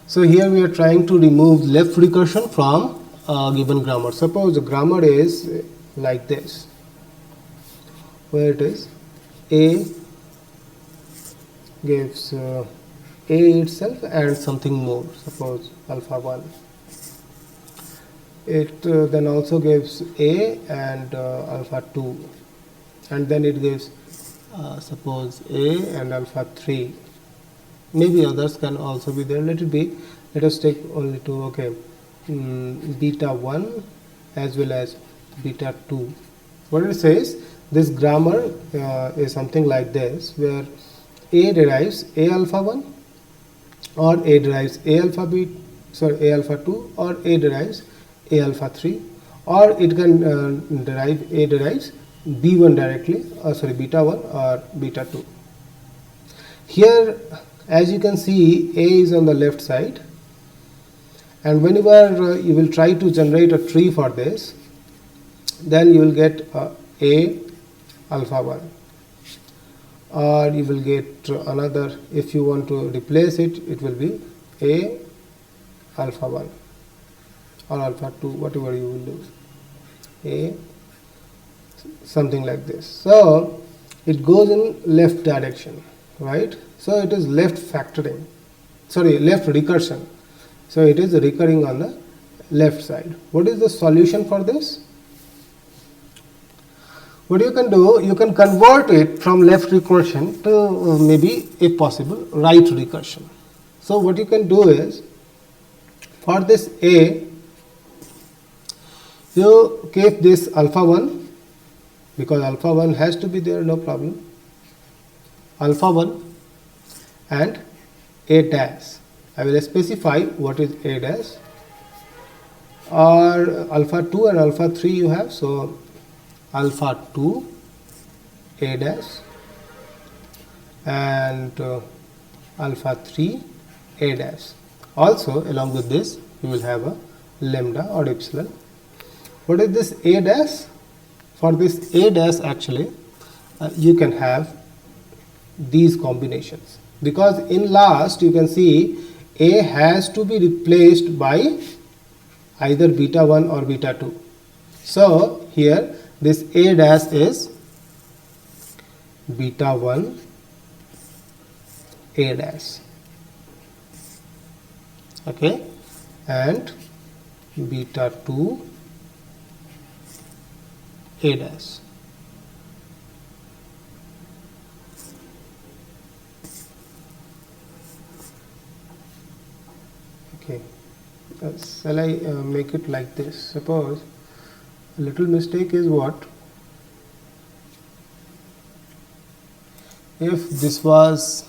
So here we are trying to remove left recursion from a given grammar. Suppose the grammar is like this, where it is A gives A itself and something more, suppose alpha 1. It then also gives A and alpha 2, and then it gives suppose A and alpha 3. Maybe others can also be there. Let us take only two. Okay, beta 1 as well as beta 2. What it says, this grammar is something like this, where A derives A alpha 1, or A derives A alpha A alpha 2, or A derives A alpha 3, or it can A derives B1 directly, beta 1 or beta 2. Here, as you can see, A is on the left side, and whenever you will try to generate a tree for this, then you will get A alpha 1, or you will get another. If you want to replace it, it will be A alpha 1 or alpha 2, whatever you will do, A, something like this. So it goes in left direction, right? So it is left recursion. So it is recurring on the left side. What is the solution for this? What you can do, you can convert it from left recursion to maybe, if possible, right recursion. So what you can do is, for this A, you keep this alpha 1, because alpha 1 has to be there, no problem. Alpha 1 and A dash. I will specify what is A dash. Or alpha 2 and alpha 3 you have, so alpha 2 A dash and alpha 3 A dash. Also, along with this, you will have a lambda or epsilon. What is this A dash? For this A dash, actually, you can have these combinations, because in last you can see A has to be replaced by either beta 1 or beta 2. So here this A dash is beta 1 A dash, okay, and beta 2 A dash. Okay, shall I make it like this? Suppose a little mistake is what? If this was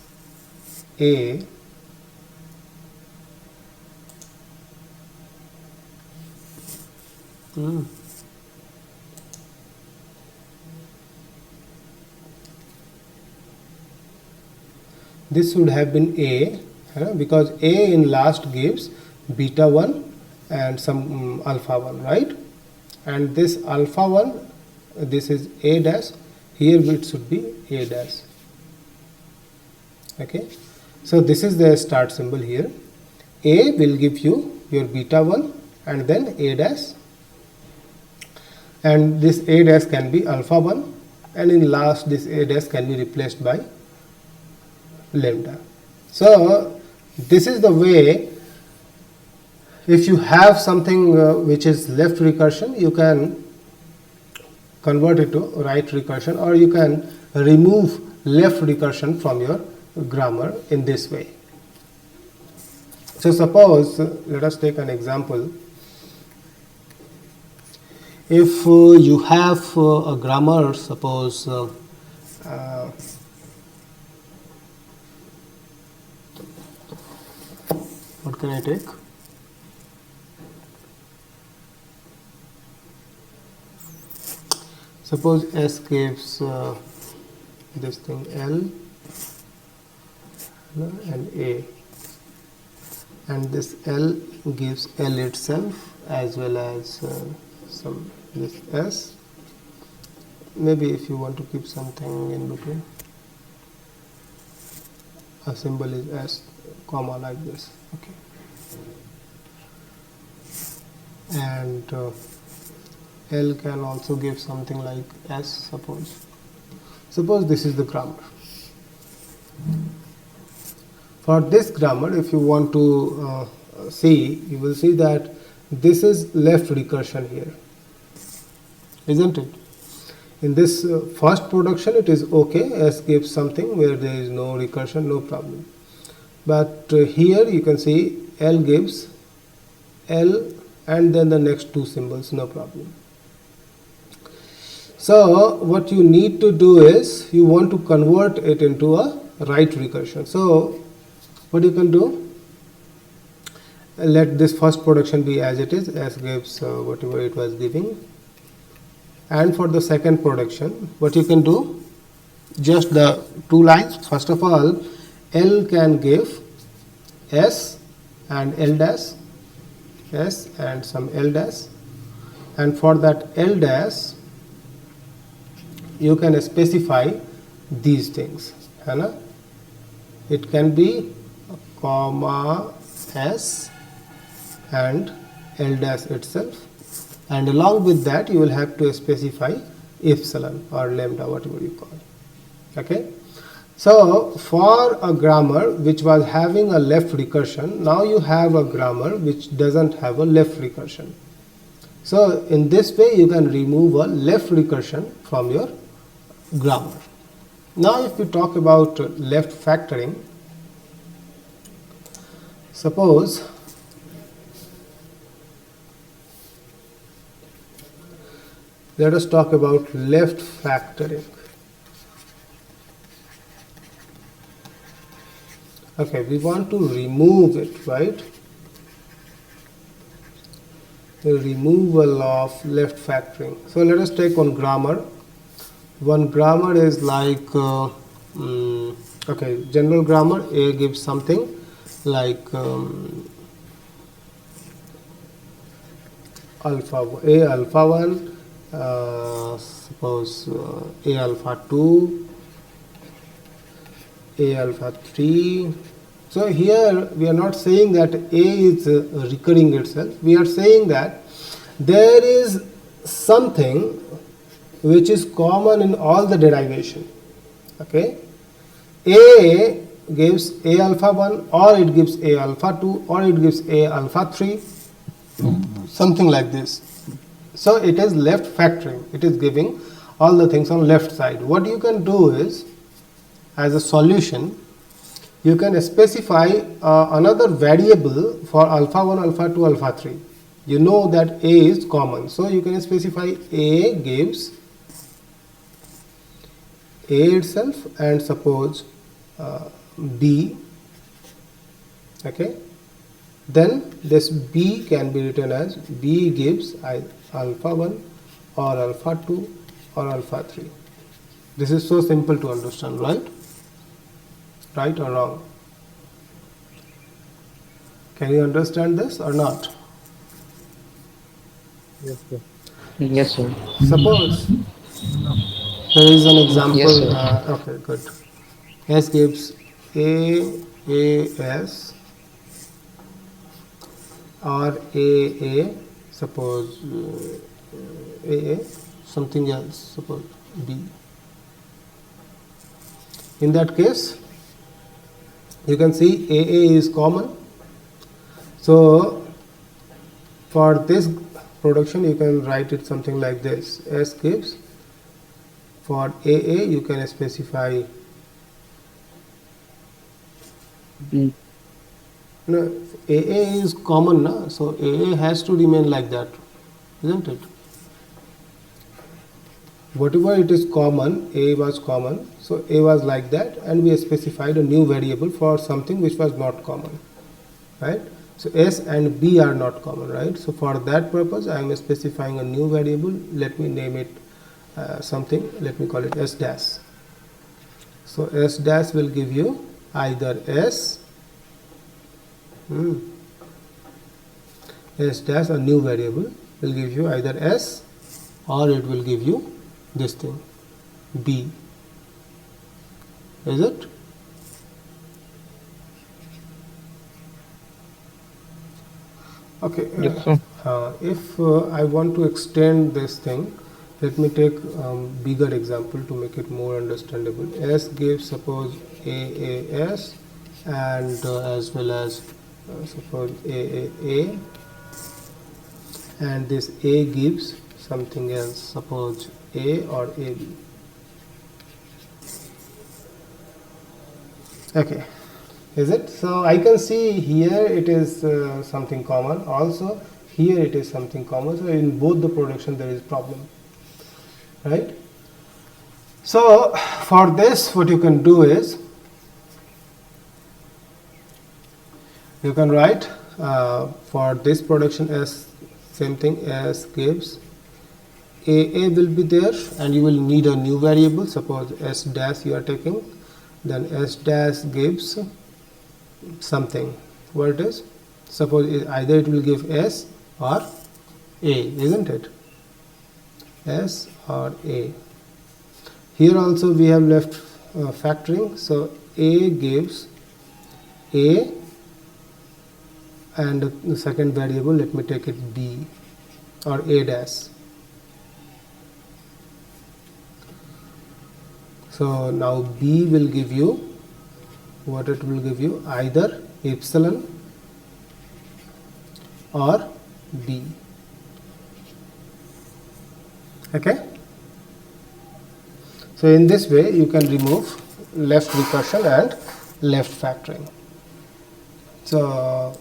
A, this would have been A, because A in last gives beta 1 and some alpha 1, right? And this alpha 1, this is A dash, here it should be A dash. Okay, so this is the start symbol here. A will give you your beta 1 and then A dash, and this A dash can be alpha 1, and in last this A dash can be replaced by lambda. So this is the way. If you have something which is left recursion, you can convert it to right recursion, or you can remove left recursion from your grammar in this way. So suppose, let us take an example. If you have a grammar, suppose what can I take? Suppose S gives this thing L and A, and this L gives L itself as well as this S. Maybe if you want to keep something in between, a symbol is S, comma, like this. Okay. and L can also give something like S. Suppose this is the grammar. For this grammar, if you want to see, you will see that this is left recursion here, isn't it? In this first production, it is okay. S gives something where there is no recursion, no problem. But here you can see L gives L and then the next two symbols, no problem. So what you need to do is you want to convert it into a right recursion. So what you can do, let this first production be as it is, S gives whatever it was giving, and for the second production what you can do, just the two lines. First of all, L can give S and L dash, S and some L dash, and for that L dash you can specify these things, है? It can be comma S and L dash itself, and along with that you will have to specify epsilon or lambda, whatever you call it. Okay, so for a grammar which was having a left recursion, now you have a grammar which doesn't have a left recursion. So in this way you can remove a left recursion from your grammar. Now if we talk about left factoring, suppose let us talk about left factoring. Okay, we want to remove it, right? The removal of left factoring. So let us take one grammar. One grammar is like okay, general grammar. A gives something like A alpha 1, suppose A alpha 2, A alpha 3. So here we are not saying that A is recurring itself. We are saying that there is something which is common in all the derivation. Okay, A gives A alpha 1, or it gives A alpha 2, or it gives A alpha 3, something like this. So it is left factoring. It is giving all the things on left side. What you can do is, as a solution, you can specify another variable for alpha 1, alpha 2, alpha 3. You know that A is common, so you can specify A gives A itself, and suppose B. Okay, then this B can be written as B gives alpha 1 or alpha 2 or alpha 3. This is so simple to understand, right? Right or wrong? Can you understand this or not? Yes, sir. Yes, sir. Suppose there is an example. Yes, sir. Okay, good. S gives AS or AA, suppose AA, something else, suppose B. In that case, you can see AA is common. So for this production you can write it something like this. S gives, for AA you can specify, Mm, no, AA is common, na? So AA has to remain like that, isn't it? Whatever it is common, A was common, so A was like that, and we specified a new variable for something which was not common, right? So S and B are not common, right? So for that purpose I am specifying a new variable. Let me name it something, let me call it S dash. So S dash will give you either S dash, a new variable will give you either S, or it will give you this thing B. Is it? Okay, Yes, sir. if I want to extend this thing, let me take bigger example to make it more understandable. S gives suppose AAS and as well as suppose AAA, and this A gives something else, suppose A or AB. Okay, is it? So I can see here it is something common, also here it is something common, so in both the production there is problem, right? So for this what you can do is you can write for this production as same thing as gives AA will be there, and you will need a new variable, suppose S dash you are taking, then S dash gives something, what it is, suppose either it will give S or A, isn't it? S or A. Here also we have left factoring, so A gives A, and the second variable, let me take it B or A dash. So now B will give you, what it will give you, either epsilon or B. Okay. So in this way you can remove left recursion and left factoring. So